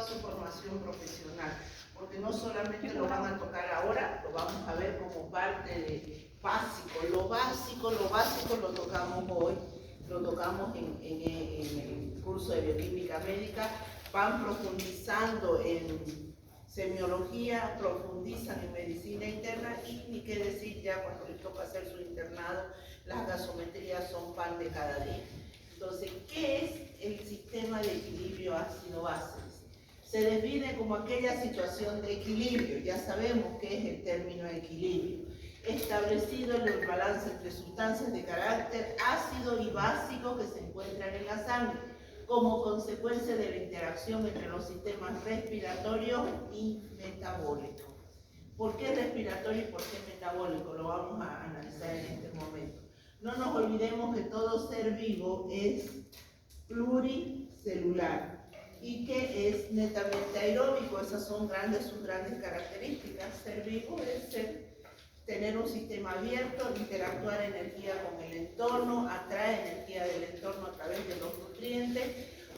su formación profesional, porque no solamente lo van a tocar ahora, lo vamos a ver como parte de básico. Lo básico lo tocamos hoy, lo tocamos en el curso de bioquímica médica. Van profundizando en semiología, profundizan en medicina interna y ni qué decir ya cuando les toca hacer su internado, las gasometrías son pan de cada día. Entonces, ¿qué es el sistema de equilibrio ácido-base? Se define como aquella situación de equilibrio, ya sabemos qué es el término equilibrio, establecido en el balance entre sustancias de carácter ácido y básico que se encuentran en la sangre, como consecuencia de la interacción entre los sistemas respiratorio y metabólico. ¿Por qué respiratorio y por qué metabólico? Lo vamos a analizar en este momento. No nos olvidemos que todo ser vivo es pluricelular y que es netamente aeróbico. Esas son sus grandes características. Ser vivo es tener un sistema abierto, interactuar energía con el entorno, atrae energía del entorno a través de los nutrientes,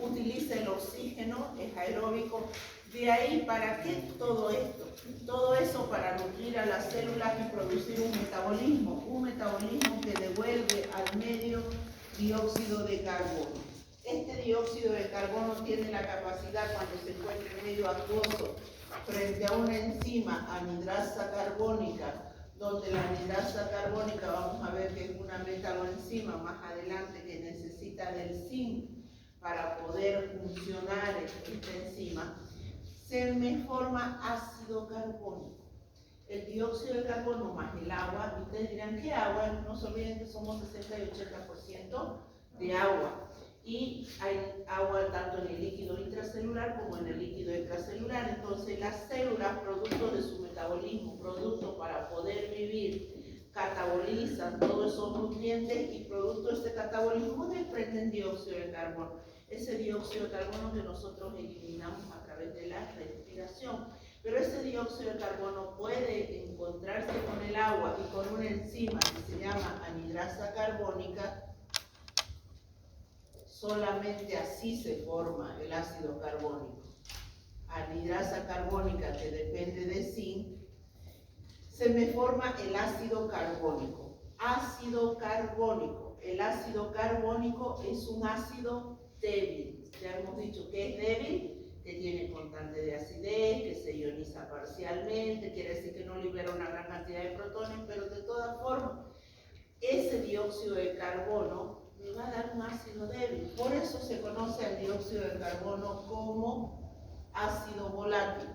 utiliza el oxígeno, es aeróbico. De ahí, ¿para qué todo esto? Todo eso para nutrir a las células y producir un metabolismo que devuelve al medio dióxido de carbono. Este dióxido de carbono tiene la capacidad, cuando se encuentra en medio acuoso, frente a una enzima anidrasa carbónica, donde la anidrasa carbónica vamos a ver que es una metaloenzima más adelante que necesita del zinc para poder funcionar esta enzima, se me forma ácido carbónico. El dióxido de carbono más el agua, y ustedes dirán, ¿qué agua? No se olviden que somos 60 y 80% de agua. Y hay agua tanto en el líquido intracelular como en el líquido extracelular. Entonces las células, producto de su metabolismo, producto para poder vivir, catabolizan todos esos nutrientes y producto de ese catabolismo desprenden dióxido de carbono. Ese dióxido de carbono que nosotros eliminamos a través de la respiración. Pero ese dióxido de carbono puede encontrarse con el agua y con una enzima que se llama anidrasa carbónica. Solamente así se forma el ácido carbónico. Anidrasa carbónica que depende de zinc, se me forma el ácido carbónico. Ácido carbónico. El ácido carbónico es un ácido débil. Ya hemos dicho que es débil, que tiene constante de acidez, que se ioniza parcialmente, quiere decir que no libera una gran cantidad de protones, pero de todas formas, ese dióxido de carbono me va a dar un ácido débil. Por eso se conoce al dióxido de carbono como ácido volátil.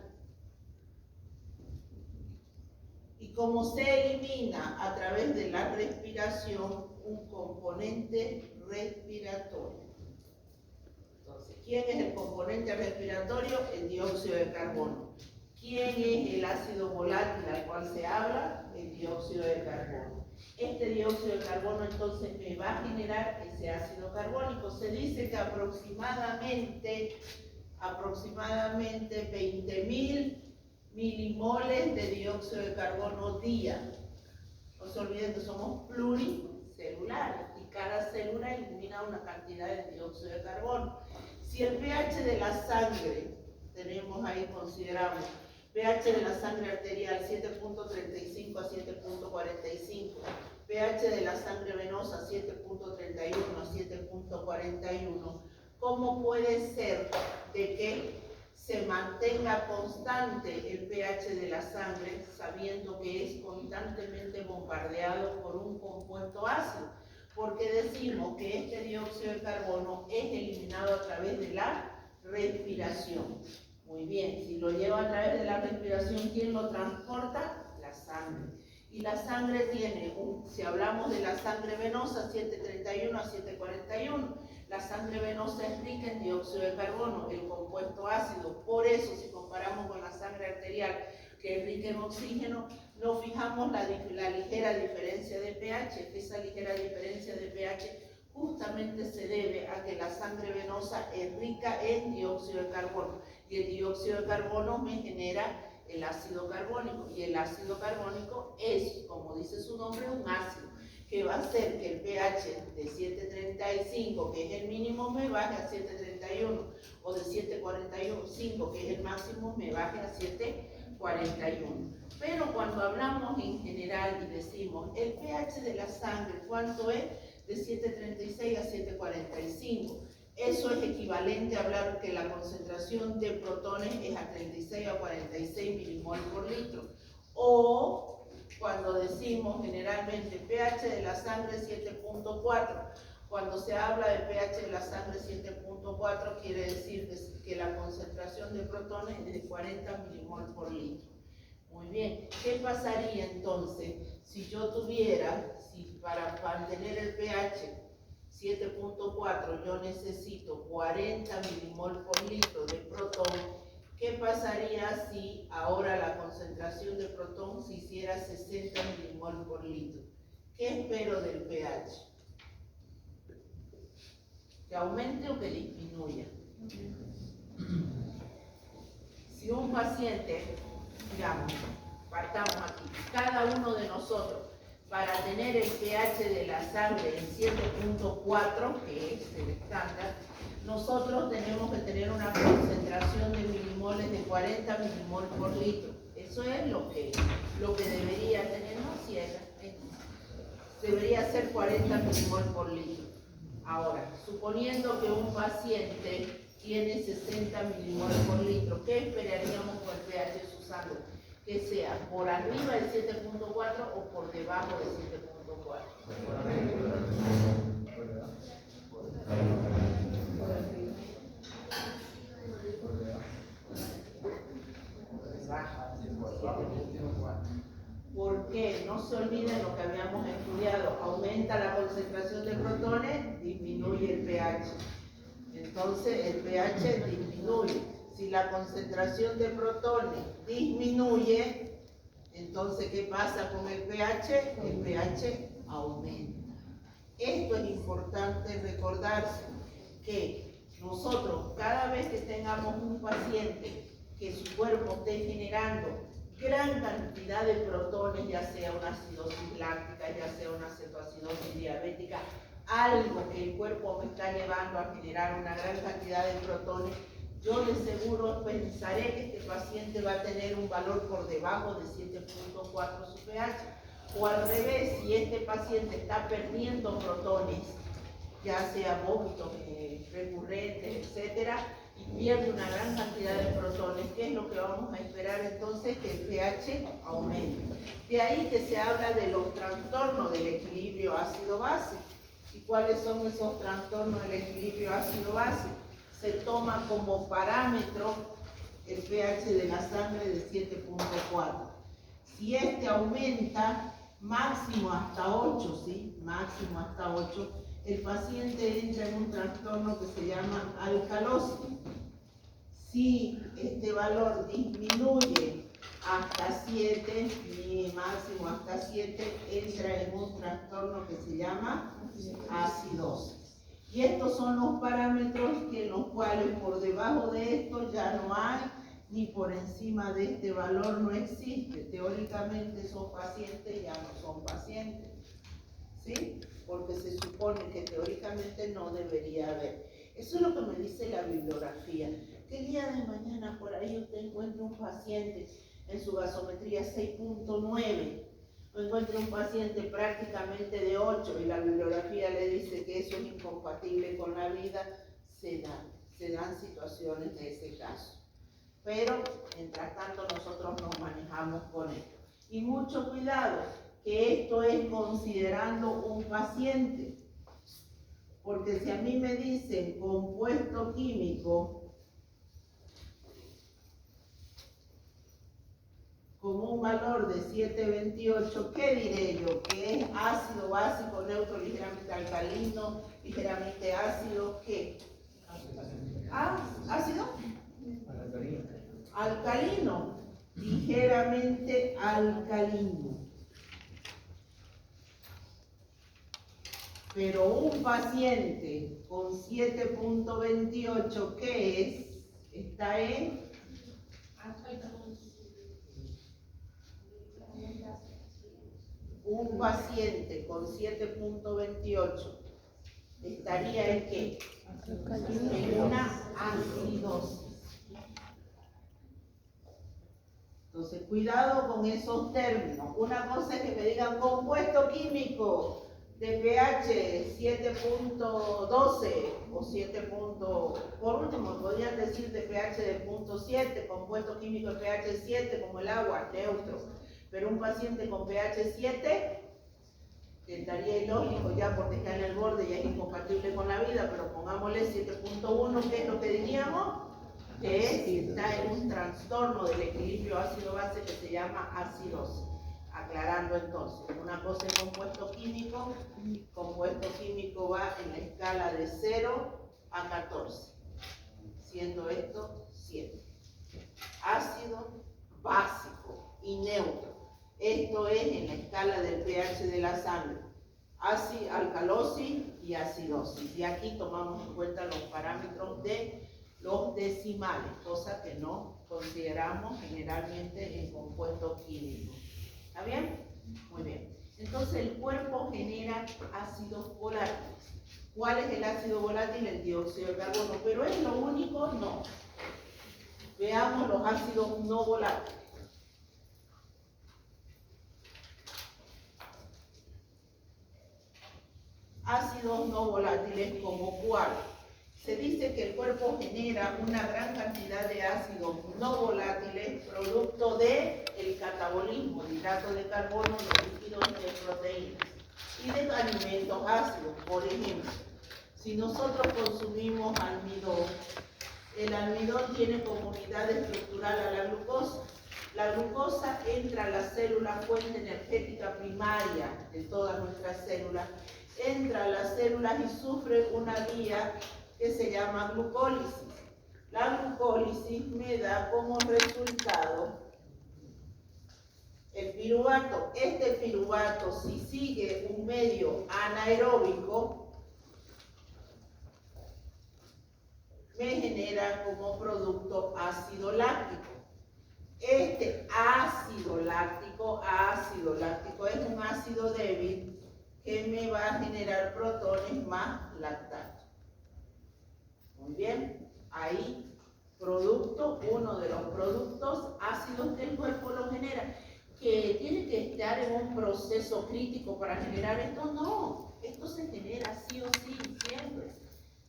Y como se elimina a través de la respiración un componente respiratorio. Entonces, ¿quién es el componente respiratorio? El dióxido de carbono. ¿Quién es el ácido volátil al cual se habla? El dióxido de carbono. Este dióxido de carbono entonces me va a generar ese ácido carbónico. Se dice que aproximadamente 20.000 milimoles de dióxido de carbono día. No se olviden que somos pluricelulares y cada célula elimina una cantidad de dióxido de carbono. Si el pH de la sangre, tenemos ahí, consideramos, pH de la sangre arterial 7.35 a 7.45, pH de la sangre venosa 7.31 a 7.41, ¿cómo puede ser de que se mantenga constante el pH de la sangre sabiendo que es constantemente bombardeado por un compuesto ácido? Porque decimos que este dióxido de carbono es eliminado a través de la respiración. Muy bien, si lo lleva a través de la respiración, ¿quién lo transporta? La sangre. Y la sangre tiene, si hablamos de la sangre venosa, 731 a 741, la sangre venosa es rica en dióxido de carbono, el compuesto ácido. Por eso, si comparamos con la sangre arterial, que es rica en oxígeno, nos fijamos la ligera diferencia de pH. Esa ligera diferencia de pH justamente se debe a que la sangre venosa es rica en dióxido de carbono. Y el dióxido de carbono me genera el ácido carbónico. Y el ácido carbónico es, como dice su nombre, un ácido que va a hacer que el pH de 7.35, que es el mínimo, me baje a 7.31, o de 7.45, que es el máximo, me baje a 7.41. Pero cuando hablamos en general y decimos el pH de la sangre, ¿cuánto es? De 7.36 a 7.45. Eso es equivalente a hablar que la concentración de protones es a 36 a 46 milimol por litro. O cuando decimos generalmente pH de la sangre 7.4, cuando se habla de pH de la sangre 7.4 quiere decir que la concentración de protones es de 40 milimol por litro. Muy bien, ¿qué pasaría entonces si yo tuviera, si para mantener el pH 7.4 yo necesito 40 milimol por litro de protón? ¿Qué pasaría si ahora la concentración de protón se hiciera 60 milimol por litro? ¿Qué espero del pH? ¿Que aumente o que disminuya? Si un paciente, digamos, partamos aquí, cada uno de nosotros, para tener el pH de la sangre en 7.4, que es el estándar, nosotros tenemos que tener una concentración de milimoles de 40 milimol por litro. Eso es lo que debería tener, no cierra, debería ser 40 milimol por litro. Ahora, suponiendo que un paciente tiene 60 milimol por litro, ¿qué esperaríamos por el pH de su sangre? Que sea por arriba del 7.4 o por debajo del 7.4. ¿Por qué? No se olviden lo que habíamos estudiado. Aumenta la concentración de protones, disminuye el pH. Entonces el pH disminuye. Si la concentración de protones disminuye, entonces ¿qué pasa con el pH? El pH aumenta. Esto es importante recordarse, que nosotros cada vez que tengamos un paciente que su cuerpo esté generando gran cantidad de protones, ya sea una acidosis láctica, ya sea una cetoacidosis diabética, algo que el cuerpo me está llevando a generar una gran cantidad de protones, yo de seguro pensaré que este paciente va a tener un valor por debajo de 7.4 su pH. O al revés, si este paciente está perdiendo protones, ya sea vómitos recurrentes, etcétera, y pierde una gran cantidad de protones, ¿qué es lo que vamos a esperar entonces? Que el pH aumente. De ahí que se habla de los trastornos del equilibrio ácido-base. ¿Y cuáles son esos trastornos del equilibrio ácido-base? Se toma como parámetro el pH de la sangre de 7.4. Si este aumenta máximo hasta 8, ¿sí? Máximo hasta 8, el paciente entra en un trastorno que se llama alcalosis. Si este valor disminuye hasta 7, mi máximo hasta 7, entra en un trastorno que se llama acidosis. Y estos son los parámetros en los cuales por debajo de esto ya no hay, ni por encima de este valor no existe. Teóricamente esos pacientes ya no son pacientes, ¿sí? Porque se supone que teóricamente no debería haber. Eso es lo que me dice la bibliografía. Que el día de mañana por ahí usted encuentra un paciente en su gasometría 6.9, o encuentra un paciente prácticamente de 8 y la bibliografía le dice que eso es incompatible con la vida, se dan situaciones de ese caso. Pero, mientras tanto, nosotros nos manejamos con esto. Y mucho cuidado, que esto es considerando un paciente. Porque si a mí me dicen compuesto químico con un valor de 7.28, ¿qué diré yo? Que es ácido básico, neutro, ligeramente alcalino, ligeramente ácido, ¿qué? ¿Ácido? Alcalino, ligeramente alcalino. Pero un paciente con 7.28, ¿qué es? Está en un paciente con 7.28 estaría en qué? En una acidosis. Entonces, cuidado con esos términos. Una cosa es que me digan compuesto químico de pH 7.12 o 7. Por último, podrían decir de pH de 0.7, compuesto químico de pH 7 como el agua, neutro. Pero un paciente con pH 7 que estaría ilógico ya porque está en el borde y es incompatible con la vida, pero pongámosle 7.1, ¿qué es lo que diríamos? Que está en un trastorno del equilibrio ácido-base que se llama acidosis. Aclarando entonces, una cosa es compuesto químico va en la escala de 0 a 14, siendo esto 7. Ácido, básico y neutro. Esto es en la escala del pH de la sangre, alcalosis y acidosis. Y aquí tomamos en cuenta los parámetros de los decimales, cosa que no consideramos generalmente en compuestos químicos. ¿Está bien? Muy bien. Entonces el cuerpo genera ácidos volátiles. ¿Cuál es el ácido volátil? El dióxido de carbono. ¿Pero es lo único? No. Veamos los ácidos no volátiles. Ácidos no volátiles como cuál. Se dice que el cuerpo genera una gran cantidad de ácidos no volátiles producto del catabolismo de hidratos de carbono, de líquidos y de proteínas y de alimentos ácidos. Por ejemplo, si nosotros consumimos almidón, el almidón tiene como unidad estructural a la glucosa. La glucosa entra a la célula fuente energética primaria de todas nuestras células, entra a las células y sufre una vía que se llama glucólisis. La glucólisis me da como resultado el piruvato. Este piruvato, si sigue un medio anaeróbico, me genera como producto ácido láctico. Este ácido láctico es un ácido débil que me va a generar protones más lactato. Muy bien, ahí uno de los productos ácidos del cuerpo lo genera. ¿Que tiene que estar en un proceso crítico para generar esto? No, esto se genera sí o sí, siempre.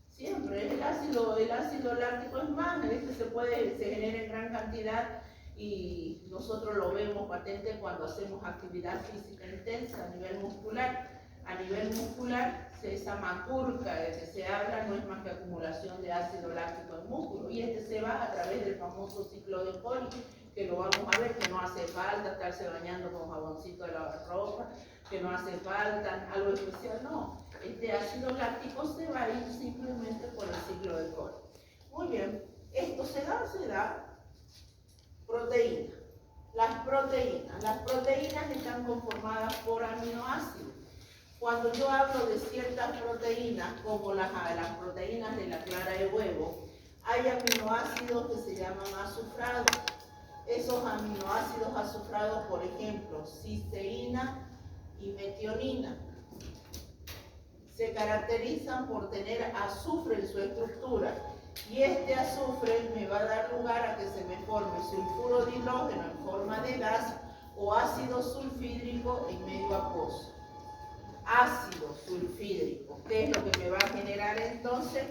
Siempre, el ácido láctico es más, se genera en gran cantidad y nosotros lo vemos patente cuando hacemos actividad física intensa a nivel muscular. A nivel muscular, esa macurca de que se habla no es más que acumulación de ácido láctico en músculo y se va a través del famoso ciclo de Coli, que lo vamos a ver, que no hace falta estarse bañando con jaboncito de lavar ropa, que no hace falta algo especial, no. Este ácido láctico se va a ir simplemente por el ciclo de Coli. Muy bien, esto se da proteína. Las proteínas están conformadas por aminoácidos. Cuando yo hablo de ciertas proteínas, como las proteínas de la clara de huevo, hay aminoácidos que se llaman azufrados. Esos aminoácidos azufrados, por ejemplo, cisteína y metionina, se caracterizan por tener azufre en su estructura. Y este azufre me va a dar lugar a que se me forme sulfuro de hidrógeno en forma de gas o ácido sulfídrico en medio acuoso. Ácido sulfídrico, ¿qué es lo que me va a generar entonces?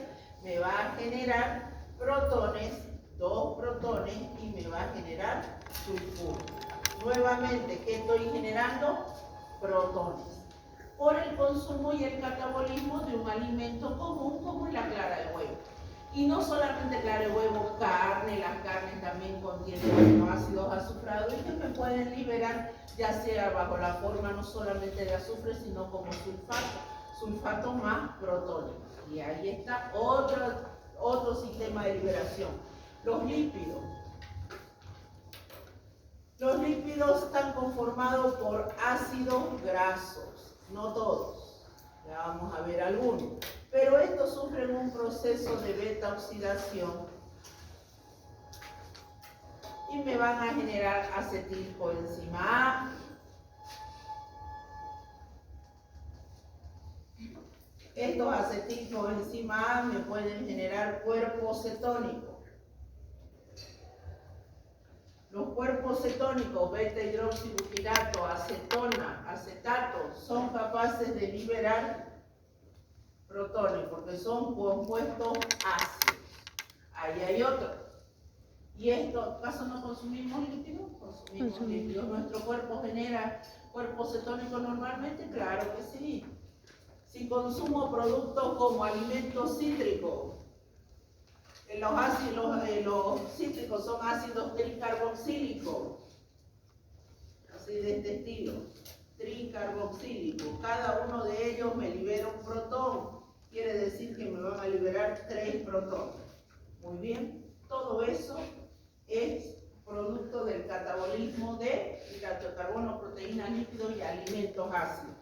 Me va a generar protones, 2 protones, y me va a generar sulfuro. Nuevamente, ¿qué estoy generando? Protones. Por el consumo y el catabolismo de un alimento común como es la clara de huevo. Y no solamente clara de huevo, carne, las carnes también contienen aminoácidos azufrados y que me pueden liberar ya sea bajo la forma no solamente de azufre, sino como sulfato más protones. Y ahí está otro sistema de liberación. Los lípidos. Los lípidos están conformados por ácidos grasos, no todos. Ya vamos a ver algunos. Pero estos sufren un proceso de beta oxidación y me van a generar acetilcoenzima A estos acetilcoenzima A me pueden generar cuerpos cetónicos. Los cuerpos cetónicos, beta-hidroxibutirato, acetona, acetato, son capaces de liberar protones porque son compuestos ácidos. Ahí hay otro. ¿Y esto, acaso no consumimos líquidos? Consumimos líquidos. ¿Nuestro cuerpo genera cuerpos cetónicos normalmente? Claro que sí. Si consumo productos como alimentos cítricos, los cítricos son ácidos tricarboxílicos, así de este estilo, tricarboxílico. Cada uno de ellos me libera un protón, quiere decir que me van a liberar 3 protones. Muy bien, todo eso es producto del catabolismo de hidrato de carbono, proteínas, lípidos y alimentos ácidos.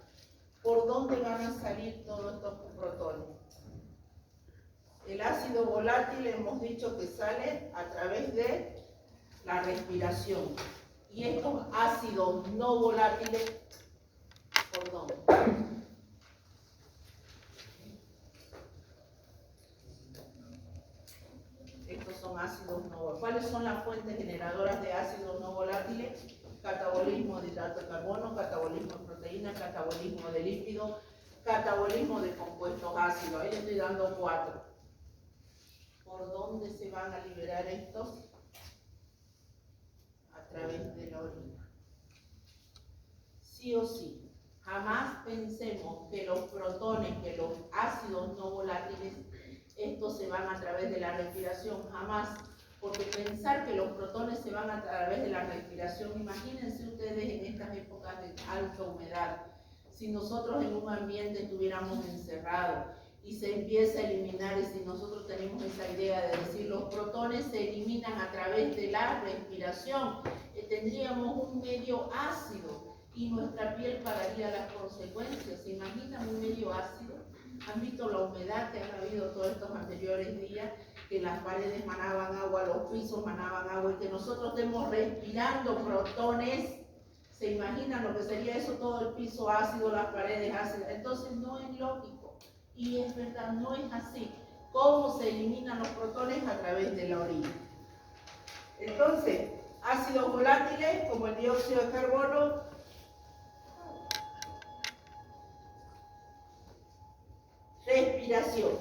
¿Por dónde van a salir todos estos protones? El ácido volátil hemos dicho que sale a través de la respiración. Y estos ácidos no volátiles, ¿por dónde? Estos son ácidos no volátiles. ¿Cuáles son las fuentes generadoras de ácidos no volátiles? Catabolismo de hidrato de carbono, catabolismo de proteínas, catabolismo de lípidos, catabolismo de compuestos ácidos. Ahí le estoy dando 4. ¿Por dónde se van a liberar estos? A través de la orina. Sí o sí. Jamás pensemos que los protones, que los ácidos no volátiles, estos se van a través de la respiración. Jamás. Porque pensar que los protones se van a través de la respiración, imagínense ustedes en estas épocas de alta humedad, si nosotros en un ambiente estuviéramos encerrados y se empieza a eliminar, y si nosotros tenemos esa idea de decir los protones se eliminan a través de la respiración, tendríamos un medio ácido y nuestra piel pagaría las consecuencias. ¿Se imaginan un medio ácido? ¿Han visto la humedad que han habido todos estos anteriores días? Que las paredes manaban agua, los pisos manaban agua, y que nosotros estemos respirando protones. ¿Se imaginan lo que sería eso? Todo el piso ácido, las paredes ácidas. Entonces no es lógico. Y es verdad, no es así. ¿Cómo se eliminan los protones? A través de la orina. Entonces, ácidos volátiles como el dióxido de carbono, respiración.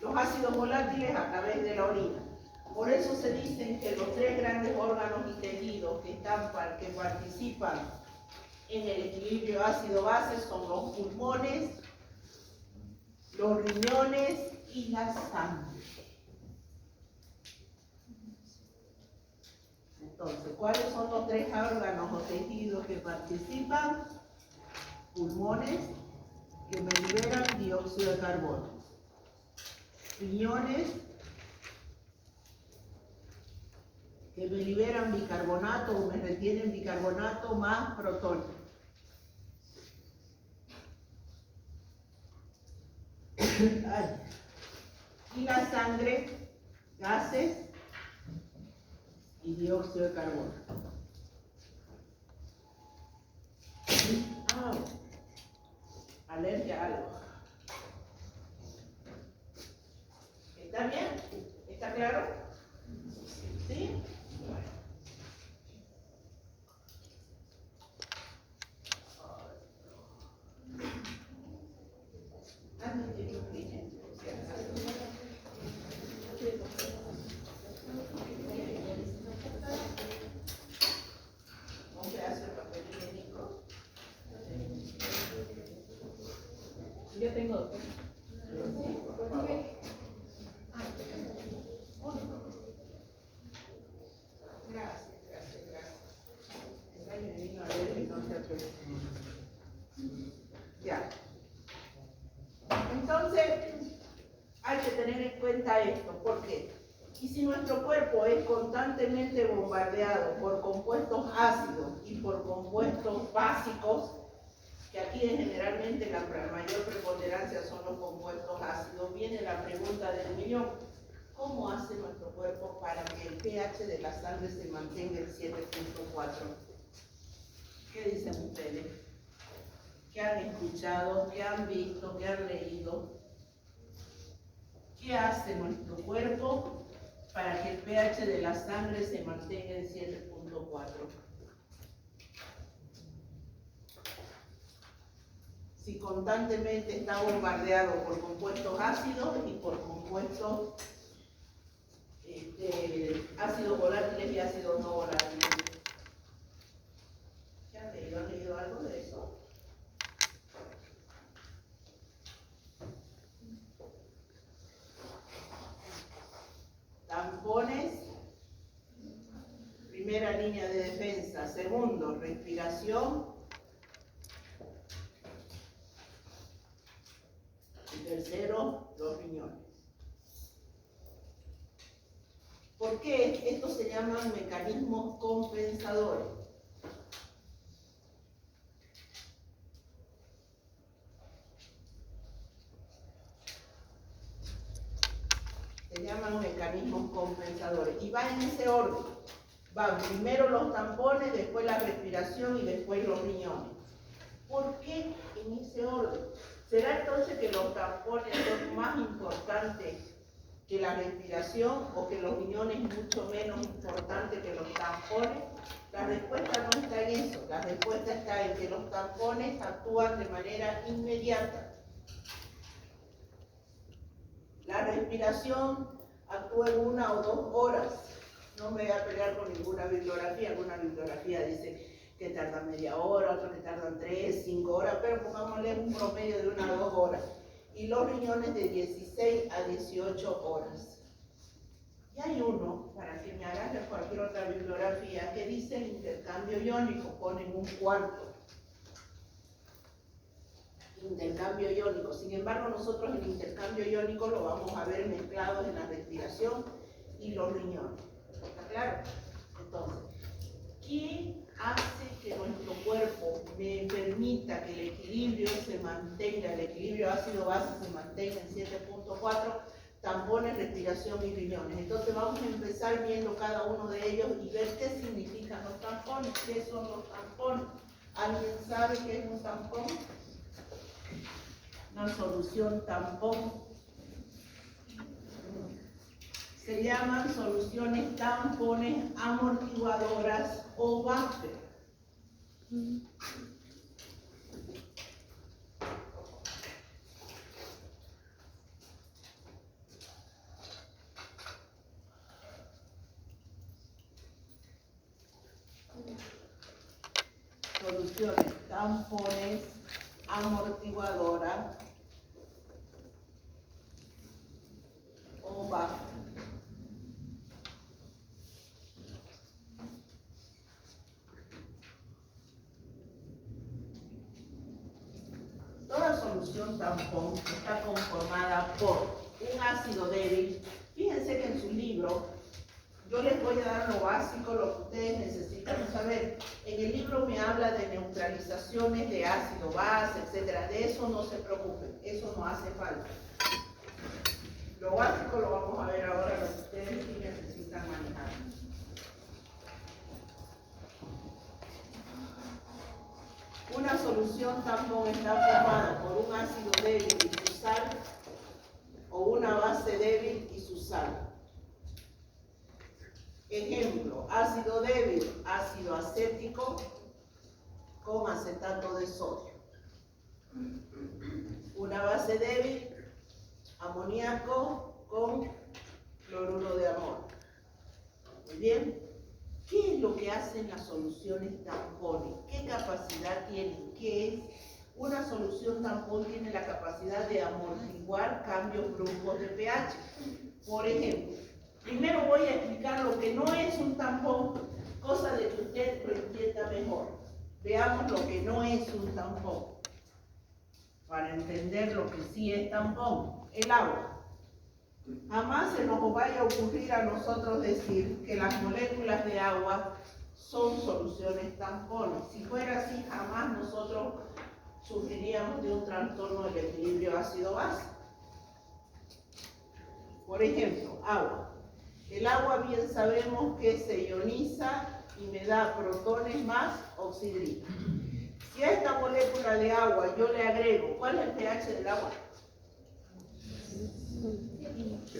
Los ácidos volátiles a través de la orina. Por eso se dicen que los 3 grandes órganos y tejidos que participan en el equilibrio ácido-base son los pulmones, los riñones y la sangre. Entonces, ¿cuáles son los 3 órganos o tejidos que participan? Pulmones, que me liberan dióxido de carbono. Riñones, que me liberan bicarbonato o me retienen bicarbonato más protones. Y la sangre, gases y dióxido de carbono. Alergia a algo. ¿Está bien? ¿Está claro? ¿Sí? Un pedazo de papel higiénico. Yo tengo dos. Por favor. Ya. Entonces, hay que tener en cuenta esto. ¿Por qué? Y si nuestro cuerpo es constantemente bombardeado por compuestos ácidos y por compuestos básicos, que aquí generalmente la mayor preponderancia son los compuestos ácidos, viene la pregunta del millón. ¿Cómo hace nuestro cuerpo para que el pH de la sangre se mantenga en 7.4? ¿Qué dicen ustedes? ¿Qué han escuchado? ¿Qué han visto? ¿Qué han leído? ¿Qué hace nuestro cuerpo para que el pH de la sangre se mantenga en 7.4? Si constantemente está bombardeado por compuestos ácidos y por compuestos ácidos volátiles y ácidos no volátiles. ¿Qué han leído? ¿Han leído algo de eso? Tampones, primera línea de defensa. Segundo, respiración. Y tercero, los riñones. ¿Por qué? Estos se llaman mecanismos compensadores. Se llaman mecanismos compensadores. Y va en ese orden. Van primero los tampones, después la respiración y después los riñones. ¿Por qué en ese orden? ¿Será entonces que los tampones son más importantes que la respiración o que los riñones mucho menos importantes que los tampones? La respuesta no está en eso. La respuesta está en que los tampones actúan de manera inmediata. La respiración actúa en 1 o 2 horas. No me voy a pelear con ninguna bibliografía. Alguna bibliografía dice que tarda media hora, otros que tardan 3, 5 horas, pero pongámosle un promedio de 1 a 2 horas. Y los riñones de 16 a 18 horas. Y hay uno, para que me agarre cualquier otra bibliografía, que dice el intercambio iónico, ponen un cuarto. Intercambio iónico. Sin embargo, nosotros el intercambio iónico lo vamos a ver mezclado en la respiración y los riñones. ¿Está claro? Entonces, ¿qué hace que nuestro cuerpo me permita que el equilibrio se mantenga, el equilibrio ácido-base se mantenga en 7.4? Tampones, respiración y riñones. Entonces vamos a empezar viendo cada uno de ellos y ver qué significan los tampones, qué son los tampones. ¿Alguien sabe qué es un tampón? Una solución tampón. Se llaman soluciones tampones amortiguadoras o buffer. Soluciones tampones amortiguadoras o buffer. Toda solución tampón está conformada por un ácido débil. Fíjense que en su libro yo les voy a dar lo básico, lo que ustedes necesitan saber. En el libro me habla de neutralizaciones de ácido, base, etc. De eso no se preocupen, eso no hace falta. Lo básico lo vamos a ver ahora, lo que ustedes sí necesitan manejar. Una solución tampón está formada por un ácido débil y su sal, o una base débil y su sal. Ejemplo, ácido débil, ácido acético con acetato de sodio. Una base débil, amoníaco con cloruro de amor. Muy bien. ¿Qué es lo que hacen las soluciones tampones? ¿Qué capacidad tienen? ¿Qué es? Una solución tampón tiene la capacidad de amortiguar cambios bruscos de pH. Por ejemplo, primero voy a explicar lo que no es un tampón, cosa de que usted lo entienda mejor. Veamos lo que no es un tampón, para entender lo que sí es tampón. El agua. Jamás se nos vaya a ocurrir a nosotros decir que las moléculas de agua son soluciones tampones. Si fuera así, jamás nosotros sufriríamos de un trastorno del equilibrio ácido-base. Por ejemplo, agua. El agua bien sabemos que se ioniza y me da protones más oxidrina. Si a esta molécula de agua yo le agrego, ¿cuál es el pH del agua?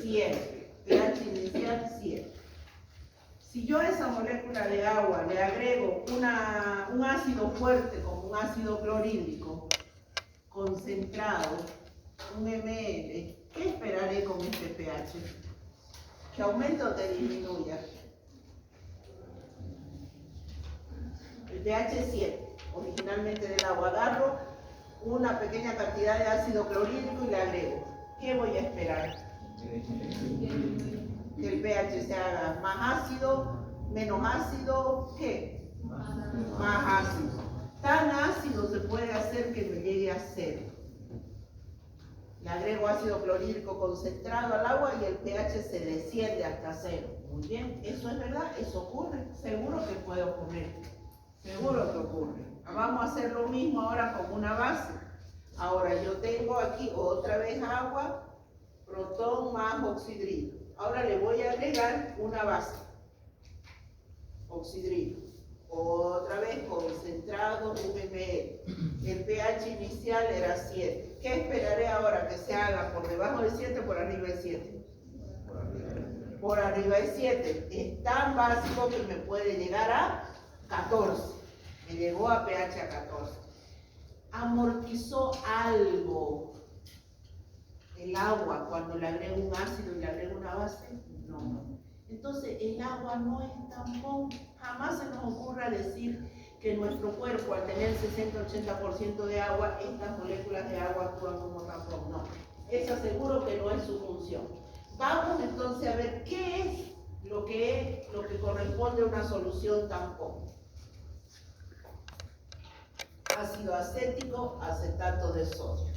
100. pH inicial 100. Si yo a esa molécula de agua le agrego un ácido fuerte como un ácido clorhídrico concentrado, un ml, ¿qué esperaré con este pH? ¿Que aumente o que disminuya? El pH es 100, originalmente del agua. Agarro una pequeña cantidad de ácido clorhídrico y le agrego. ¿Qué voy a esperar? Que el pH se haga más ácido, menos ácido, ¿qué? Más ácido. Tan ácido se puede hacer que me llegue a 0. Le agrego ácido clorhídrico concentrado al agua y el pH se desciende hasta 0. Muy bien, ¿eso es verdad? ¿Eso ocurre? Seguro que puede ocurrir. Seguro que ocurre. Vamos a hacer lo mismo ahora con una base. Ahora yo tengo aquí otra vez agua, protón más oxidrilo. Ahora le voy a agregar una base, oxidrilo. Otra vez concentrado 1 ml. El pH inicial era 7. ¿Qué esperaré ahora que se haga? ¿Por debajo de 7 o por arriba de 7? Por arriba de 7. Es tan básico que me puede llegar a 14. Me llegó a pH a 14. Amortizó algo el agua cuando le agrego un ácido y le agrego una base. No. Entonces el agua no es tampón. Jamás se nos ocurra decir que nuestro cuerpo, al tener 60-80% de agua, estas moléculas de agua actúan como tampón. No, eso seguro que no es su función. Vamos entonces a ver qué es lo que corresponde a una solución tampón. Ácido acético, acetato de sodio.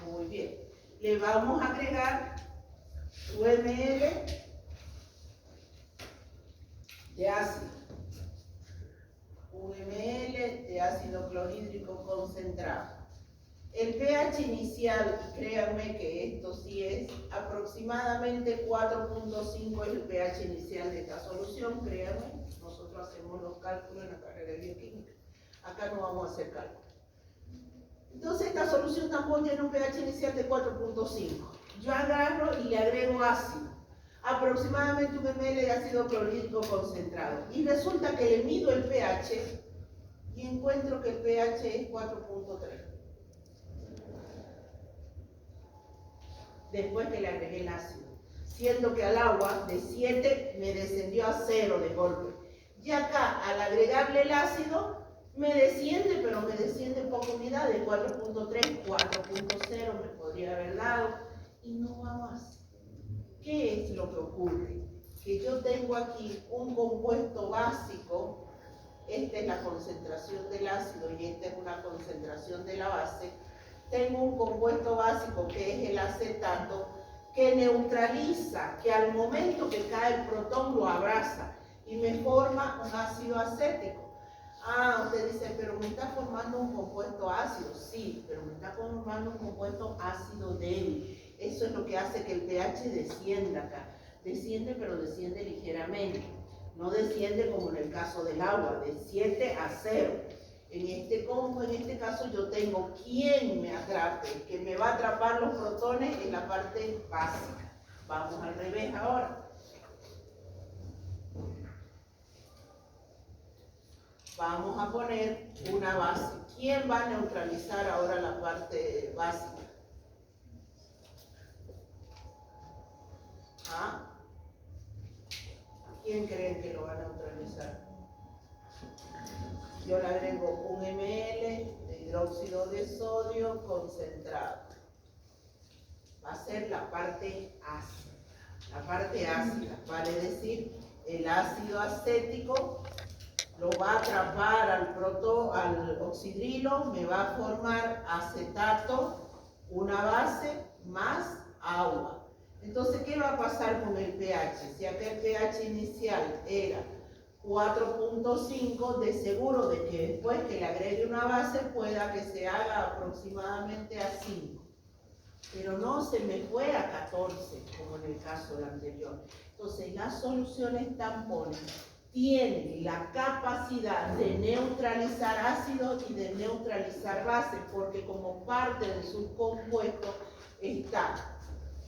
Muy bien. Le vamos a agregar 1 ml de ácido. 1 ml de ácido clorhídrico concentrado. El pH inicial, créanme que esto sí es aproximadamente 4.5 es el pH inicial de esta solución, créanme. Nosotros hacemos los cálculos en la carrera de bioquímica. Acá no vamos a hacer cálculos. Entonces esta solución tampón tiene un pH inicial de 4.5. Yo agarro y le agrego ácido, aproximadamente 1 ml de ácido clorhídrico concentrado. Y resulta que le mido el pH y encuentro que el pH es 4.3. Después que le agregué el ácido. Siendo que al agua de 7 me descendió a 0 de golpe. Y acá, al agregarle el ácido, me desciende, pero me desciende en poca unidad, de 4.3, 4.0 me podría haber dado, y no va más. ¿Qué es lo que ocurre? Que yo tengo aquí un compuesto básico, esta es la concentración del ácido y esta es una concentración de la base. Tengo un compuesto básico que es el acetato, que neutraliza, que al momento que cae el protón lo abraza y me forma un ácido acético. Ah, usted dice, pero me está formando un compuesto ácido. Sí, pero me está formando un compuesto ácido débil. Eso es lo que hace que el pH descienda acá. Desciende, pero desciende ligeramente. No desciende como en el caso del agua, de 7 a 0. En este caso yo tengo quien me atrape, que me va a atrapar los protones en la parte básica. Vamos al revés ahora. Vamos a poner una base. ¿Quién va a neutralizar ahora la parte básica? ¿Ah? ¿Quién creen que lo va a neutralizar? Yo le agrego 1 ml de hidróxido de sodio concentrado. Va a ser la parte ácida. La parte ácida, vale decir, el ácido acético lo va a atrapar al oxidrilo, me va a formar acetato, una base más agua. Entonces, ¿qué va a pasar con el pH? Si acá el pH inicial era 4.5, de seguro de que después que le agregue una base pueda que se haga aproximadamente a 5. pero no se me fue a 14, como en el caso del anterior. Entonces, las soluciones tampones tienen la capacidad de neutralizar ácidos y de neutralizar bases, porque como parte de su compuesto está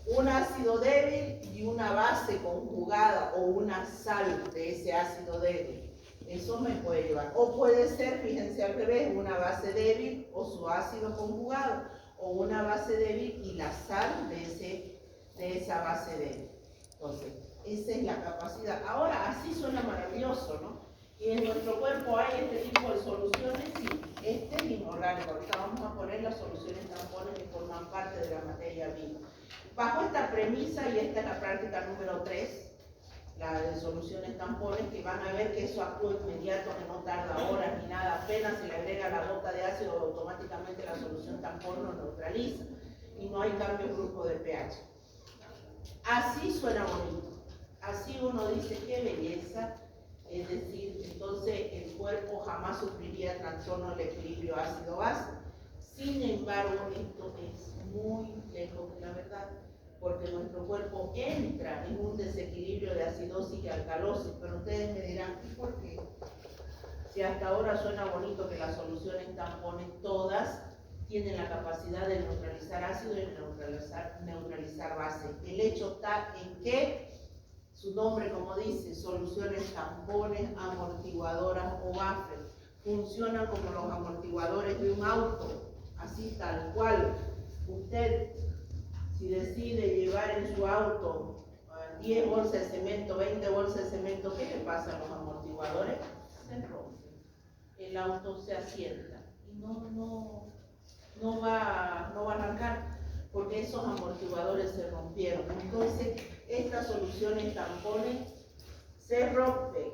un ácido débil y una base conjugada o una sal de ese ácido débil. Eso me puede llevar. O puede ser, fíjense al revés, una base débil o su ácido conjugado, o una base débil y la sal de esa base débil. Entonces, esa es la capacidad. Ahora, así suena maravilloso, ¿no? Y en nuestro cuerpo hay este tipo de soluciones, sí, este es inorgánico. Ahorita vamos a poner las soluciones tampones que forman parte de la materia viva. Bajo esta premisa, y esta es la práctica número 3, la de soluciones tampones, que van a ver que eso actúa inmediato, que no tarda horas ni nada, apenas se le agrega la gota de ácido, automáticamente la solución tampón lo neutraliza y no hay cambio brusco de pH. Así suena bonito, así uno dice qué belleza, es decir, entonces el cuerpo jamás sufriría trastorno del equilibrio ácido-base. Sin embargo, esto es muy lejos de la verdad, porque nuestro cuerpo entra en un desequilibrio de acidosis y alcalosis, pero ustedes me dirán, ¿y por qué? Si hasta ahora suena bonito que las soluciones tampones todas tienen la capacidad de neutralizar ácido y neutralizar base. El hecho está en que su nombre, como dice, soluciones tampones, amortiguadoras o buffer, funcionan como los amortiguadores de un auto, así tal cual. Usted, si decide llevar en su auto 10 bolsas de cemento, 20 bolsas de cemento, ¿qué le pasa a los amortiguadores? Se rompen. El auto se asienta y no va a arrancar porque esos amortiguadores se rompieron. Entonces, estas soluciones tampones se rompen,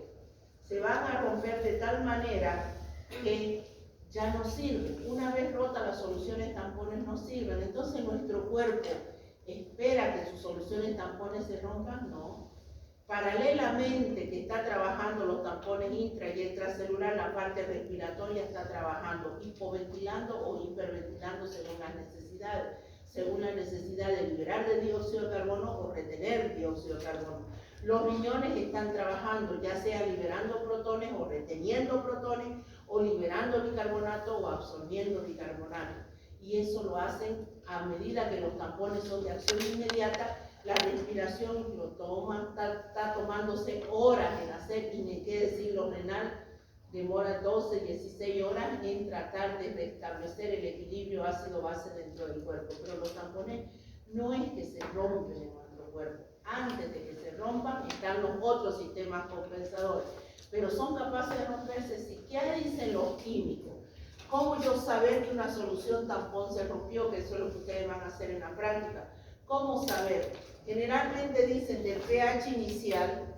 se van a romper de tal manera que ya no sirven. Una vez rotas las soluciones tampones no sirven. Entonces nuestro cuerpo espera que sus soluciones tampones se rompan, no. Paralelamente que está trabajando los tampones intra y extracelular, la parte respiratoria está trabajando, hipoventilando o hiperventilando según las necesidades, según la necesidad de liberar de dióxido de carbono o retener dióxido de carbono. Los riñones están trabajando, ya sea liberando protones o reteniendo protones, o liberando bicarbonato o absorbiendo bicarbonato. Y eso lo hacen a medida que los tampones son de acción inmediata. La respiración lo toma, está tomándose horas en hacer, y ni qué decir, lo renal demora 12, 16 horas en tratar de restablecer el equilibrio ácido-base dentro del cuerpo. Pero los tampones no es que se rompen en nuestro cuerpo. Antes de que se rompan están los otros sistemas compensadores, pero son capaces de romperse. ¿Sí? ¿Qué dicen los químicos? ¿Cómo yo saber que una solución tampón se rompió? Que eso es lo que ustedes van a hacer en la práctica. ¿Cómo saber? Generalmente dicen del pH inicial,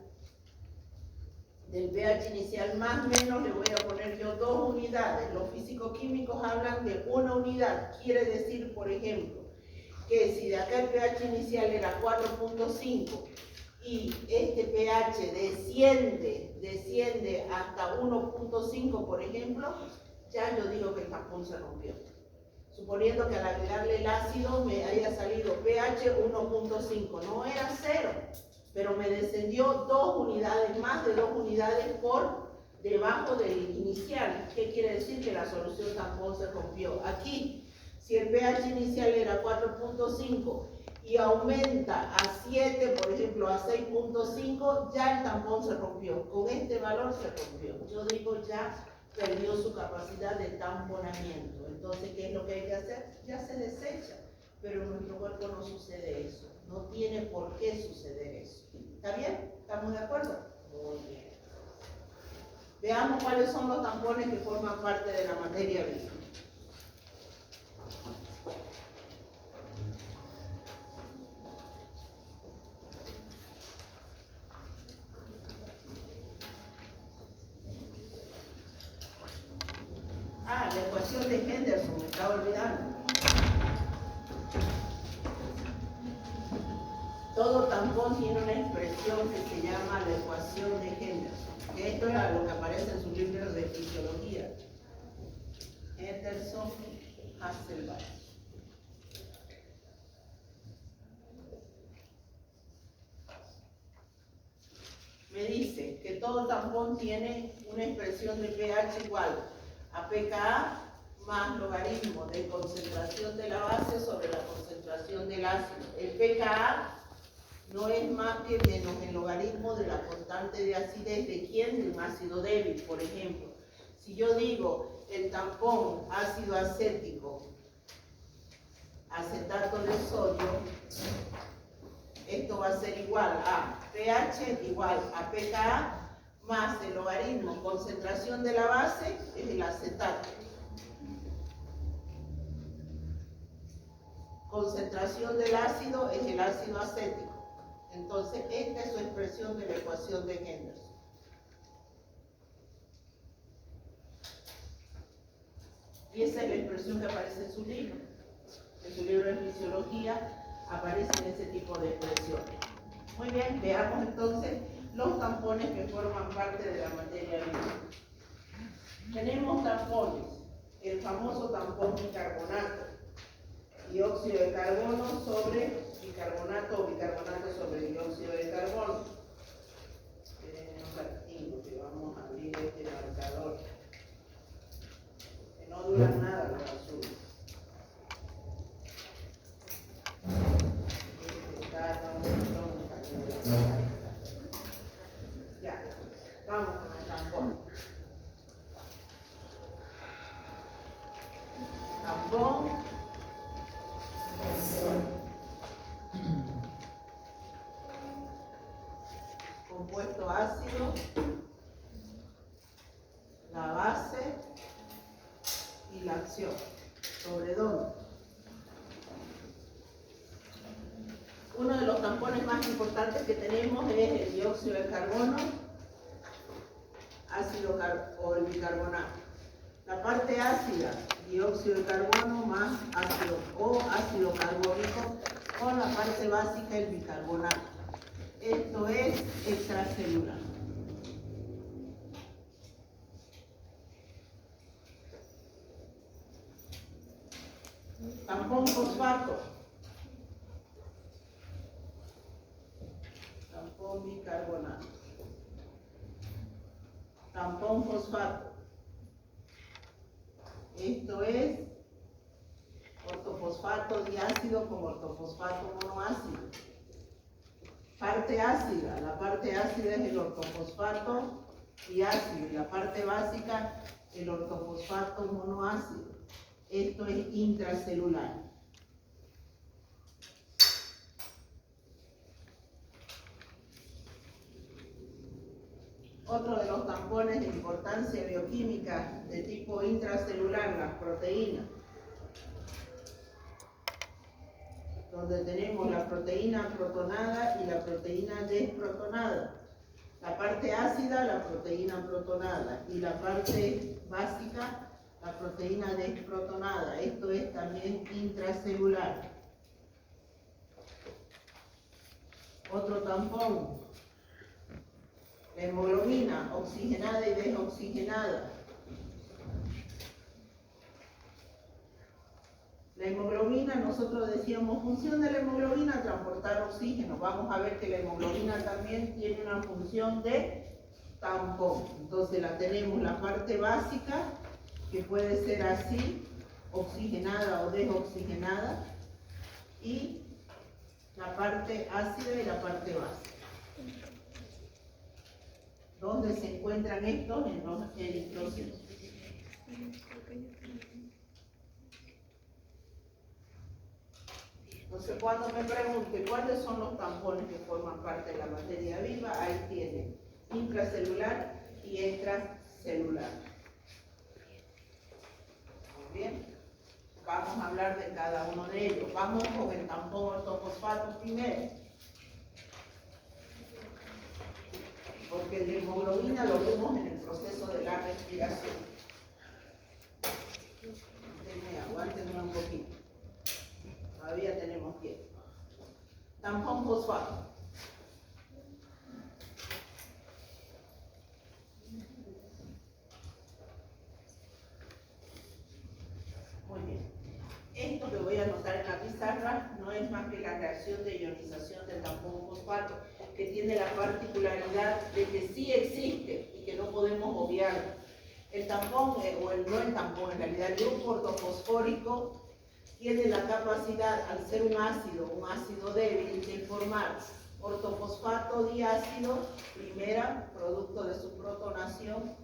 más o menos le voy a poner yo 2 unidades. Los físico-químicos hablan de 1 unidad. Quiere decir, por ejemplo, que si de acá el pH inicial era 4.5 y este pH desciende hasta 1.5, por ejemplo, ya yo digo que el tampón se rompió. Suponiendo que al agregarle el ácido me haya salido pH 1.5, no era 0, pero me descendió 2 unidades, más de 2 unidades por debajo del inicial. ¿Qué quiere decir? Que la solución tampón se rompió. Aquí, si el pH inicial era 4.5 y aumenta a 7, por ejemplo, a 6.5, ya el tampón se rompió. Con este valor se rompió. Yo digo ya perdió su capacidad de tamponamiento. Entonces, ¿qué es lo que hay que hacer? Ya se desecha, pero en nuestro cuerpo no sucede eso. No tiene por qué suceder eso. ¿Está bien? ¿Estamos de acuerdo? Muy bien. Veamos cuáles son los tampones que forman parte de la materia viva. Ah, la ecuación de Henderson, me estaba olvidando. Todo tampón tiene una expresión que se llama la ecuación de Henderson, que esto es lo que aparece en sus libros de fisiología. Henderson, Hasselbalch. todo tampón tiene una expresión de pH igual a pKa más logaritmo de concentración de la base sobre la concentración del ácido. El pKa no es más que menos el logaritmo de la constante de acidez de quién, de un ácido débil, por ejemplo. Si yo digo el tampón ácido acético, acetato de sodio, esto va a ser igual a pH igual a pKa más el logaritmo concentración de la base, es el acetato. Concentración del ácido es el ácido acético. Entonces, esta es su expresión de la ecuación de Henderson. Y esa es la expresión que aparece en su libro. En su libro de fisiología aparecen ese tipo de expresiones. Muy bien, veamos entonces los tampones que forman parte de la materia viva. Tenemos tampones, el famoso tampón bicarbonato, dióxido de carbono sobre bicarbonato o bicarbonato sobre dióxido de carbono. Esperen un ratito que vamos a abrir este marcador, que no dura nada los azules. Ya, vamos con el tampón. Tampón, compuesto ácido, la base y la acción. ¿Sobre dónde? Uno de los tampones más importantes que tenemos es el dióxido de carbono, ácido o el bicarbonato. La parte ácida, dióxido de carbono más ácido o ácido carbónico, con la parte básica, el bicarbonato. Esto es extracelular. Tampón fosfato. Tampón bicarbonato. Tampón fosfato. Esto es ortofosfato diácido con ortofosfato monoácido. Parte ácida. La parte ácida es el ortofosfato diácido y la parte básica el ortofosfato monoácido. Esto es intracelular. Otro de los tampones de importancia bioquímica de tipo intracelular, las proteínas, donde tenemos la proteína protonada y la proteína desprotonada. La parte ácida, la proteína protonada, y la parte básica, la proteína desprotonada. Esto es también intracelular. Otro tampón, la hemoglobina oxigenada y desoxigenada. La hemoglobina, nosotros decíamos, función de la hemoglobina, transportar oxígeno. Vamos a ver que la hemoglobina también tiene una función de tampón. Entonces la tenemos la parte básica, que puede ser así, oxigenada o desoxigenada, y la parte ácida y la parte básica. ¿Dónde se encuentran estos? En los eritrocitos. Entonces, cuando me pregunte cuáles son los tampones que forman parte de la materia viva, ahí tienen intracelular y extracelular. Muy bien. Vamos a hablar de cada uno de ellos. Vamos con el tampón ortofosfato primero. Porque la hemoglobina lo vemos en el proceso de la respiración. Aguántenme un poquito. Todavía tenemos tiempo. Tampón fosfato. Muy bien. Esto que voy a anotar en la pizarra no es más que la reacción reacción de ionización del tampón fosfato, que tiene la particularidad de que sí existe y que no podemos obviar. El tampón, no el tampón, en realidad el grupo ortofosfórico tiene la capacidad, al ser un ácido débil, de formar ortofosfato diácido, primera, producto de su protonación,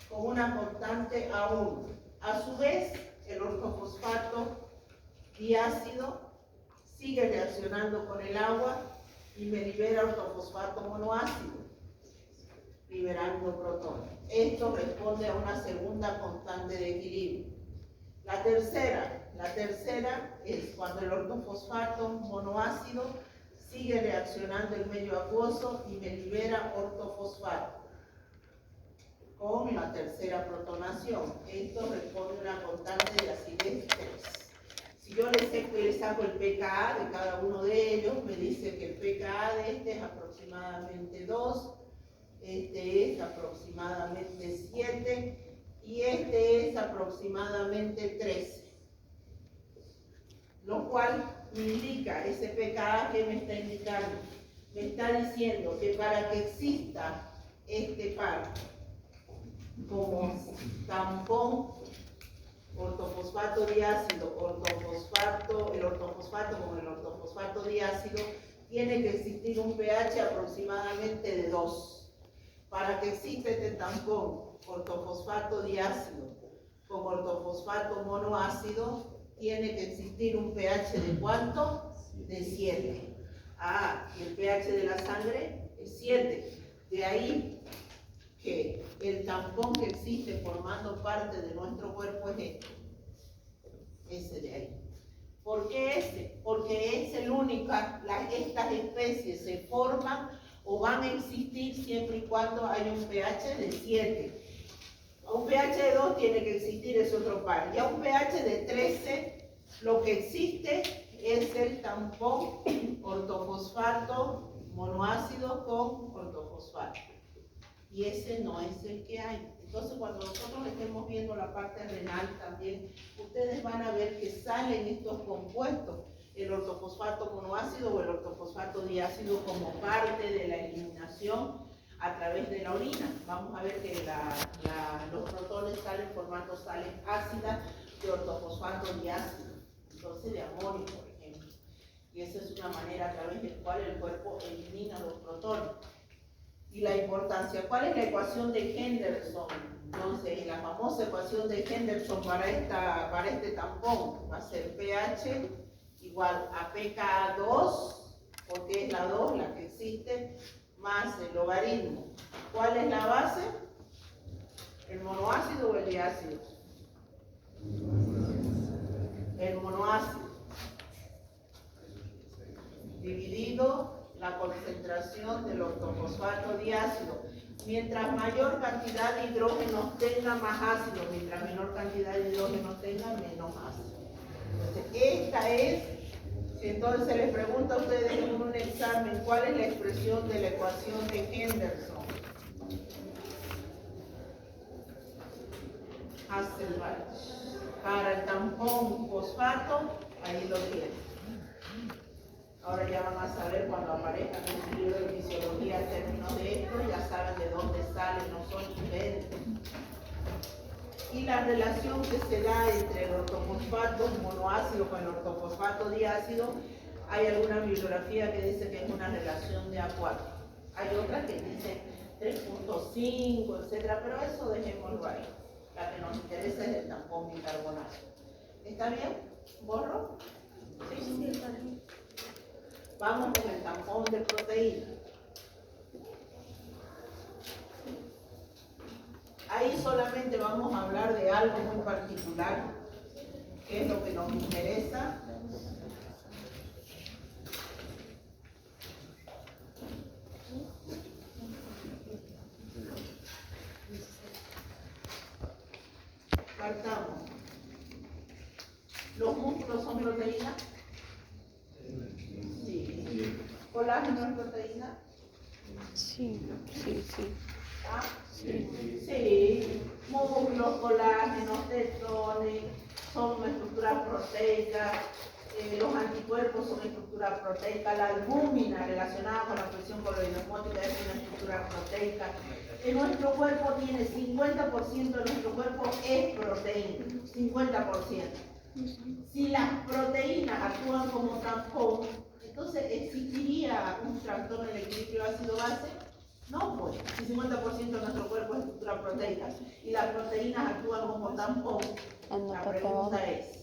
con una constante A1. A su vez, el ortofosfato diácido sigue reaccionando con el agua y me libera ortofosfato monoácido, liberando protones. Esto responde a una segunda constante de equilibrio. La tercera es cuando el ortofosfato monoácido sigue reaccionando el medio acuoso y me libera ortofosfato con la tercera protonación. Esto responde a una constante de acidez 3. Si yo le saco el pKa de cada uno de ellos, me dice que el pKa de este es aproximadamente 2, este es aproximadamente 7 y este es aproximadamente 13. Lo cual me indica, ese pKa que me está indicando, me está diciendo que para que exista este par como tampón ortofosfato diácido, el ortofosfato con el ortofosfato diácido, tiene que existir un pH aproximadamente de 2. Para que exista este tampón ortofosfato diácido con ortofosfato monoácido, tiene que existir un pH de ¿cuánto? De 7. Y el pH de la sangre es 7. De ahí que el tampón que existe formando parte de nuestro cuerpo es este. Ese de ahí. ¿Por qué ese? Porque es el único, estas especies se forman o van a existir siempre y cuando haya un pH de 7. Un pH de 2 tiene que existir, es otro par. Ya un pH de 13, lo que existe es el tampón ortofosfato monoácido con ortofosfato. Y ese no es el que hay. Entonces, cuando nosotros estemos viendo la parte renal también, ustedes van a ver que salen estos compuestos, el ortofosfato monoácido o el ortofosfato diácido, como parte de la eliminación a través de la orina. Vamos a ver que los protones salen formando sales ácidas de ortofosfato diácido, entonces de amonio, por ejemplo. Y esa es una manera a través de la cual el cuerpo elimina los protones. Y la importancia, ¿cuál es la ecuación de Henderson? Entonces, la famosa ecuación de Henderson para este tampón va a ser pH igual a pKa2, porque es la 2 la que existe, más el logaritmo. ¿Cuál es la base? ¿El monoácido o el diácido? El monoácido. Dividido la concentración del ortofosfato diácido. Mientras mayor cantidad de hidrógenos tenga, más ácido. Mientras menor cantidad de hidrógenos tenga, menos ácido. Entonces, esta es, entonces les pregunto a ustedes en un examen, ¿cuál es la expresión de la ecuación de Henderson? Hasselbalch. Para el tampón fosfato, ahí lo tienen. Ahora ya van a saber cuando aparezcan en el libro de fisiología términos de esto, ya saben de dónde salen, no son inventos. Y la relación que se da entre el ortofosfato monoácido con el ortofosfato diácido, hay alguna bibliografía que dice que es una relación de A4. Hay otras que dicen 3.5, etcétera, pero eso dejémoslo ahí. La que nos interesa es el tampón bicarbonato. ¿Está bien? ¿Borro? Sí, está bien. Vamos con el tampón de proteína. Ahí solamente vamos a hablar de algo muy particular, que es lo que nos interesa. Partamos. ¿Los músculos son proteínas? Sí. ¿Colágeno es proteína? Sí. ¿Ah? Sí. Músculos, colágenos, testones, son estructuras proteicas, Los anticuerpos son estructura proteica. La albúmina relacionada con la presión coloidosmótica es una estructura proteica. En nuestro cuerpo tiene 50% de nuestro cuerpo es proteína, 50%. Si las proteínas actúan como tampón, entonces ¿existiría un trastorno en el equilibrio ácido-base? No, pues, si 50% de nuestro cuerpo es estructura proteica y las proteínas actúan como tampón, la pregunta es,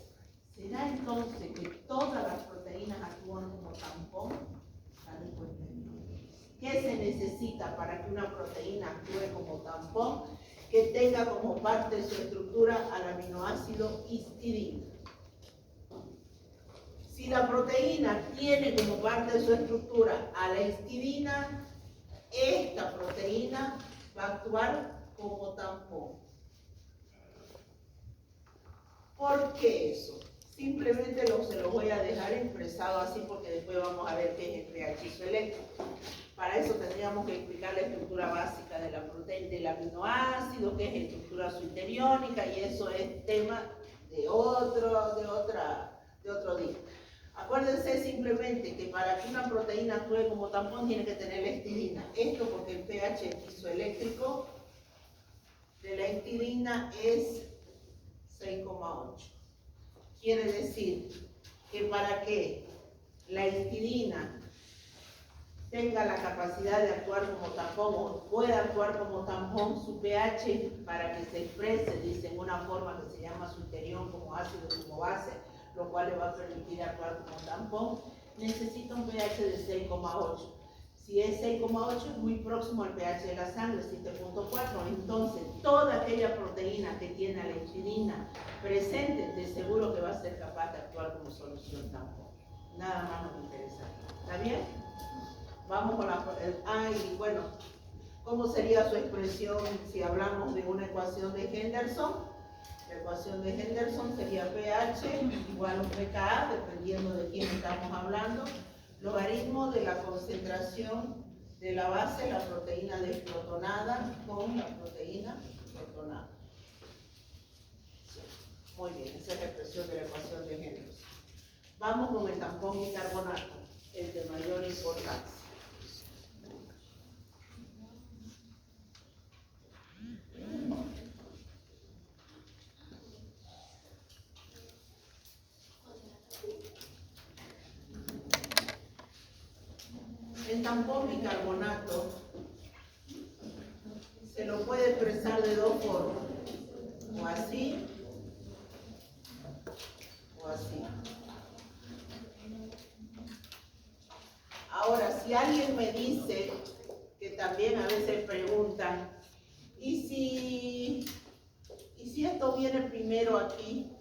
¿será entonces que todas las proteínas actúan como tampón? La respuesta es no. ¿Qué se necesita para que una proteína actúe como tampón? Que tenga como parte de su estructura al aminoácido histidina. Si la proteína tiene como parte de su estructura a la histidina, esta proteína va a actuar como tampón. ¿Por qué eso? Simplemente se lo voy a dejar expresado así porque después vamos a ver qué es el pH isoeléctrico. Para eso tendríamos que explicar la estructura básica de la proteína, del aminoácido, qué es estructura suiteriónica, y eso es tema de otro día. Acuérdense simplemente que para que una proteína actúe como tampón tiene que tener la histidina. Esto porque el pH isoeléctrico de la histidina es 6,8. Quiere decir que para que la histidina tenga la capacidad de actuar como tampón o pueda actuar como tampón, su pH, para que se exprese, dice, en una forma que se llama suiterión, como ácido, como base, lo cual le va a permitir actuar como tampón, necesita un pH de 6,8. Si es 6,8 es muy próximo al pH de la sangre, 7,4. Entonces, toda aquella proteína que tiene a la histidina presente, de seguro que va a ser capaz de actuar como solución tampón. Nada más nos interesa. ¿Está bien? Vamos con la... y bueno, ¿cómo sería su expresión si hablamos de una ecuación de Henderson? La ecuación de Henderson sería pH igual a un pKa, dependiendo de quién estamos hablando, logaritmo de la concentración de la base, la proteína desprotonada, con la proteína protonada. Muy bien, esa es la expresión de la ecuación de Henderson. Vamos con el tampón bicarbonato, el de mayor importancia. El tampón bicarbonato se lo puede expresar de dos formas, o así, o así. Ahora, si alguien me dice, que también a veces preguntan, ¿y si esto viene primero aquí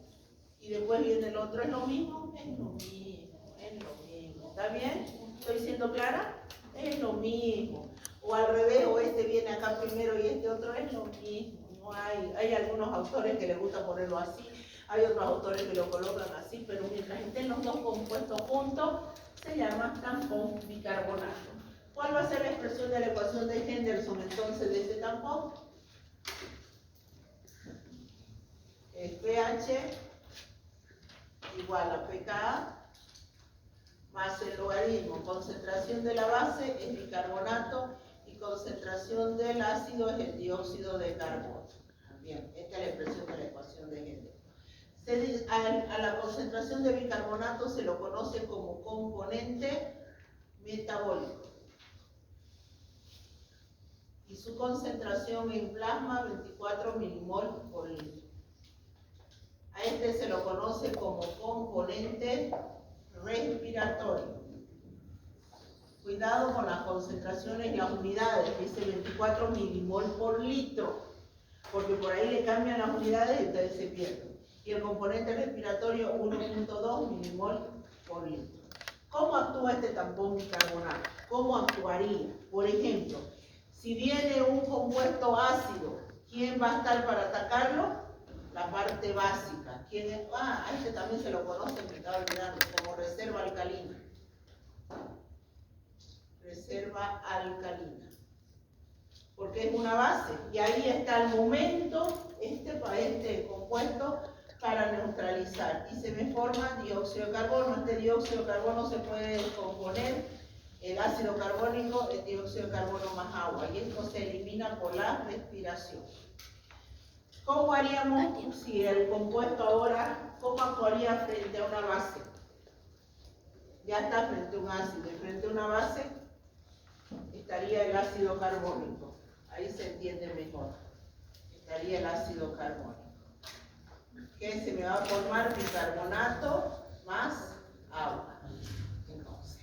y después viene el otro? ¿Es lo mismo? Es lo mismo, es lo mismo. ¿Está bien? ¿Estoy siendo clara? Es lo mismo. O al revés, o este viene acá primero y este otro, es lo mismo. No hay algunos autores que les gusta ponerlo así, hay otros autores que lo colocan así, pero mientras estén los dos compuestos juntos, se llama tampón bicarbonato. ¿Cuál va a ser la expresión de la ecuación de Henderson entonces de este tampón? Es pH igual a pKa más el logaritmo. Concentración de la base es bicarbonato y concentración del ácido es el dióxido de carbono. Bien, esta es la expresión de la ecuación de Henderson. A la concentración de bicarbonato se lo conoce como componente metabólico. Y su concentración en plasma 24 milimol por litro. A este se lo conoce como componente respiratorio. Cuidado con las concentraciones y las unidades, dice 24 milimol por litro, porque por ahí le cambian las unidades y ustedes se pierden. Y el componente respiratorio 1.2 milimol por litro. ¿Cómo actúa este tampón bicarbonato? ¿Cómo actuaría? Por ejemplo, si viene un compuesto ácido, ¿quién va a estar para atacarlo? La parte básica. ¿Quién es? A este también se lo conoce, me estaba olvidando, como reserva alcalina. Reserva alcalina. Porque es una base. Y ahí está el momento, este compuesto para neutralizar y se me forma dióxido de carbono. Este dióxido de carbono se puede descomponer, el ácido carbónico, el dióxido de carbono más agua, y esto se elimina por la respiración. ¿Cómo haríamos si el compuesto ahora, cómo actuaría frente a una base? Ya está frente a un ácido, y frente a una base estaría el ácido carbónico. Ahí se entiende mejor. Estaría el ácido carbónico. Que se me va a formar bicarbonato más agua. Entonces,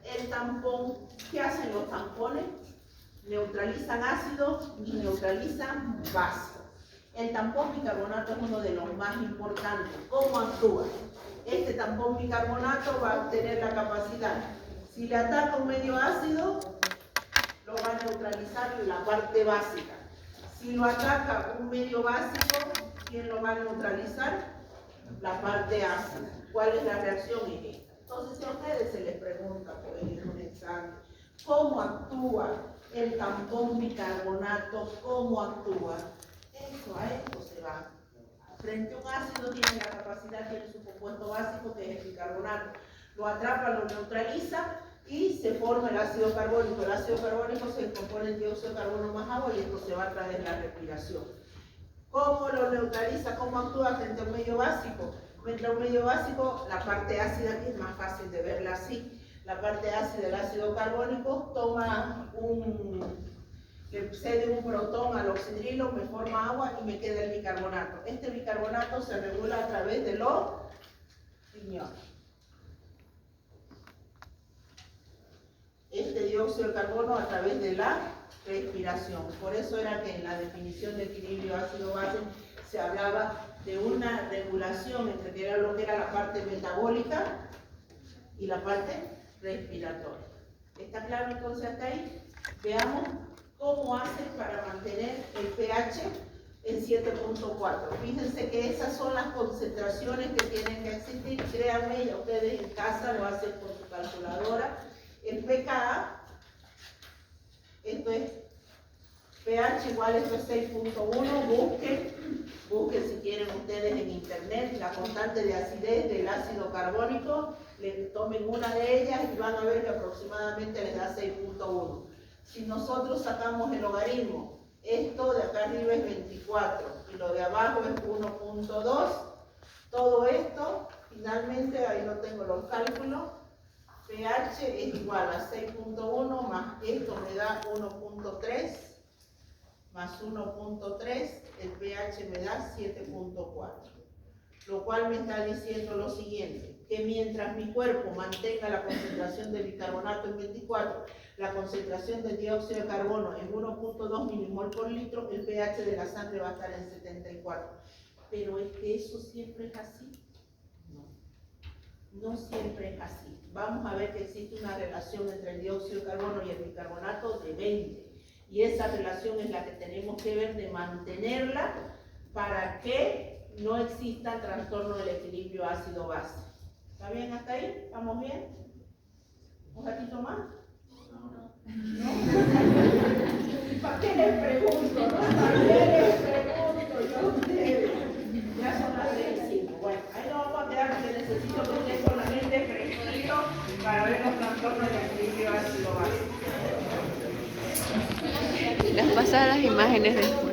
el tampón, ¿qué hacen los tampones? Neutralizan ácidos y neutralizan base. El tampón bicarbonato es uno de los más importantes. ¿Cómo actúa? Este tampón bicarbonato va a tener la capacidad, si le ataca un medio ácido, lo va a neutralizar en la parte básica. Si lo ataca un medio básico, ¿quién lo va a neutralizar? La parte ácida. ¿Cuál es la reacción en esta? Entonces, si a ustedes se les pregunta por un examen, ¿cómo actúa el tampón bicarbonato? ¿Cómo actúa? A esto se va. Frente a un ácido tiene la capacidad, tiene su compuesto básico que es el bicarbonato. Lo atrapa, lo neutraliza y se forma el ácido carbónico. El ácido carbónico se descompone en dióxido de carbono más agua y esto se va a través de la respiración. ¿Cómo lo neutraliza? ¿Cómo actúa frente a un medio básico? Frente a un medio básico, la parte ácida, que es más fácil de verla así, la parte ácida del ácido carbónico toma le cede un protón al oxidrilo, me forma agua y me queda el bicarbonato. Este bicarbonato se regula a través de los riñones. Este dióxido de carbono a través de la respiración. Por eso era que en la definición de equilibrio ácido-base se hablaba de una regulación entre que era lo que era la parte metabólica y la parte respiratoria. ¿Está claro entonces hasta ahí? Veamos cómo hacen para mantener el pH en 7.4. Fíjense que esas son las concentraciones que tienen que existir. Créanme, ya ustedes en casa lo hacen con su calculadora. El pKa, esto es pH igual, esto es 6.1. Busquen si quieren ustedes en internet la constante de acidez del ácido carbónico. Tomen una de ellas y van a ver que aproximadamente les da 6.1. Si nosotros sacamos el logaritmo, esto de acá arriba es 24 y lo de abajo es 1.2, todo esto, finalmente, ahí no tengo los cálculos, pH es igual a 6.1 más esto me da 1.3, más 1.3, el pH me da 7.4. Lo cual me está diciendo lo siguiente, que mientras mi cuerpo mantenga la concentración de bicarbonato en 24, la concentración de dióxido de carbono en 1.2 milimol por litro, el pH de la sangre va a estar en 74. Pero es que eso siempre es así. No siempre es así. Vamos a ver que existe una relación entre el dióxido de carbono y el bicarbonato de 20. Y esa relación es la que tenemos que ver de mantenerla para que no exista trastorno del equilibrio ácido-base. ¿Está bien hasta ahí? ¿Estamos bien? ¿Un ratito más? ¿No? ¿Para qué les pregunto? ¿No? ¿Para qué les pregunto? Yo a ustedes. Ya son las 3:05. Bueno, ahí nos vamos a quedar porque necesito que estén con la mente fresquito para ver los trastornos del equilibrio ácido-base. Les pasan las imágenes de